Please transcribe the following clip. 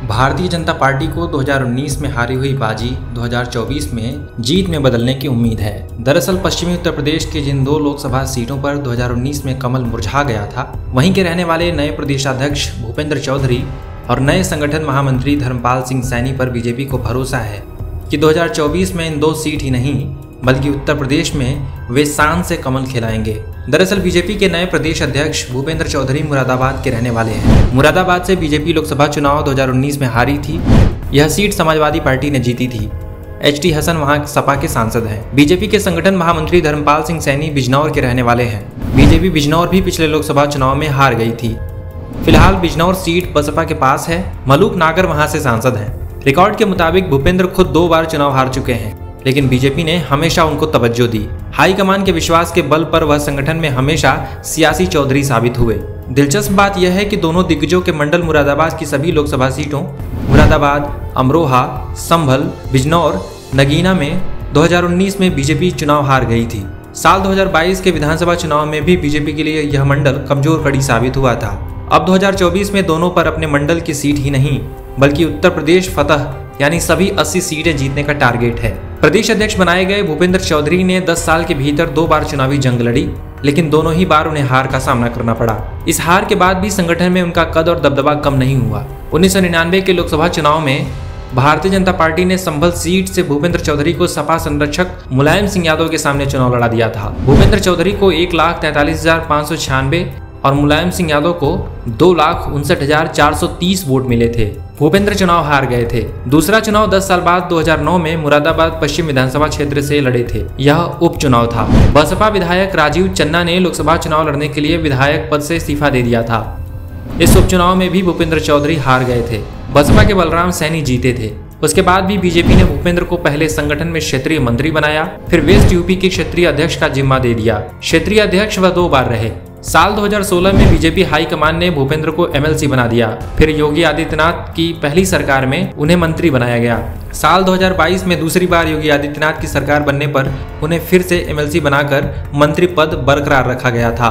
Bharatiya Janata party को 2019 में हारी हुई बाजी 2024 में जीत में बदलने की उम्मीद है। दरअसल पश्चिमी उत्तर प्रदेश के जिन 2 लोकसभा सीटों पर 2019 में कमल मुरझा गया था, वहीं के रहने वाले नए प्रदेशाध्यक्ष भूपेंद्र चौधरी और नए संगठन महामंत्री धर्मपाल सिंह सैनी पर बीजेपी को भरोसा है कि 2024 में इन 2 सीट ही नहीं बल्कि उत्तर प्रदेश में वे शान से कमल खिलाएंगे। दरअसल बीजेपी के नए प्रदेश अध्यक्ष भूपेंद्र चौधरी मुरादाबाद के रहने वाले हैं। मुरादाबाद से बीजेपी लोकसभा चुनाव 2019 में हारी थी। यह सीट समाजवादी पार्टी ने जीती थी। एचटी हसन वहां सपा के सांसद हैं। बीजेपी के संगठन महामंत्री धर्मपाल सिंह सैनी बिजनौर के रहने वाले हैं। बीजेपी बिजनौर भी पिछले लोकसभा चुनाव में हार गई थी। फिलहाल बिजनौर सीट बसपा के पास है। मलूक नागर वहां से सांसद हैं। रिकॉर्ड के मुताबिक भूपेंद्र खुद 2 बार चुनाव हार चुके हैं, लेकिन बीजेपी ने हमेशा उनको तवज्जो दी। हाईकमान के विश्वास के बल पर वह संगठन में हमेशा सियासी चौधरी साबित हुए। दिलचस्प बात यह है कि दोनों दिग्गजों के मंडल मुरादाबाद की सभी लोकसभा सीटों मुरादाबाद, अमरोहा, संभल, बिजनौर, नगीना में 2019 में बीजेपी चुनाव हार गई थी। साल 2022 के विधानसभा चुनाव में भी बीजेपी के लिए यह मंडल कमजोर कड़ी साबित हुआ था। अब 2024 में दोनों पर अपने मंडल की सीट ही नहीं बल्कि उत्तर प्रदेश फतह यानी सभी 80 सीटें जीतने का टारगेट है। प्रदेश अध्यक्ष बनाए गए भूपेंद्र चौधरी ने 10 साल के भीतर 2 बार चुनावी जंग लड़ी, लेकिन दोनों ही बार उन्हें हार का सामना करना पड़ा। इस हार के बाद भी संगठन में उनका कद और दबदबा कम नहीं हुआ। 1999 के लोकसभा चुनाव में भारतीय जनता पार्टी ने संभल सीट से भूपेंद्र चौधरी को सपा संरक्षक मुलायम सिंह यादव के सामने चुनाव लड़ा दिया था। भूपेंद्र चौधरी को 1,43,596 और मुलायम सिंह यादव को 2,59,430 वोट मिले थे। भूपेंद्र चुनाव हार गए थे। दूसरा चुनाव 10 साल बाद 2009 में मुरादाबाद पश्चिम विधानसभा क्षेत्र से लड़े थे। यह उपचुनाव था। बसपा विधायक राजीव चन्ना ने लोकसभा चुनाव लड़ने के लिए विधायक पद से इस्तीफा दे दिया था। इस उपचुनाव में भी भूपेंद्र चौधरी हार गए थे। बसपा के बलराम सैनी जीते थे। उसके बाद भी बीजेपी ने भूपेंद्र को पहले संगठन में क्षेत्रीय मंत्री बनाया, फिर वेस्ट यूपी के क्षेत्रीय अध्यक्ष का जिम्मा दे दिया। क्षेत्रीय अध्यक्ष वह 2 बार रहे। साल 2016 में बीजेपी हाईकमान ने भूपेंद्र को एमएलसी बना दिया। फिर योगी आदित्यनाथ की पहली सरकार में उन्हें मंत्री बनाया गया। साल 2022 में दूसरी बार योगी आदित्यनाथ की सरकार बनने पर उन्हें फिर से एमएलसी बनाकर मंत्री पद बरकरार रखा गया था।